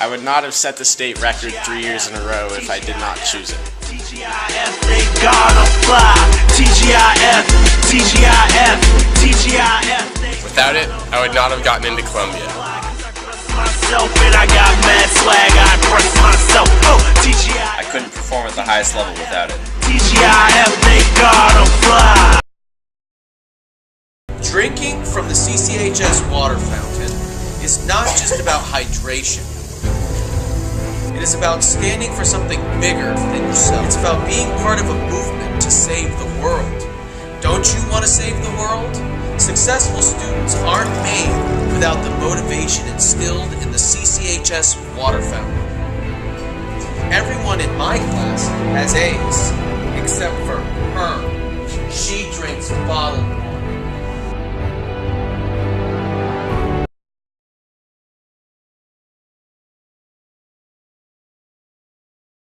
I would not have set the state record 3 years in a row if I did not choose it. TGIF, thank God I'm fly. TGIF, TGIF, TGIF. Without it, I would not have gotten into Columbia. I couldn't perform at the highest level without it. TGIF, thank God I'm fly. Drinking from the CCHS water fountain is not just about hydration. It is about standing for something bigger than yourself. It's about being part of a movement to save the world. Don't you want to save the world? Successful students aren't made without the motivation instilled in the CCHS water fountain. Everyone in my class has A's, except for her. She drinks bottled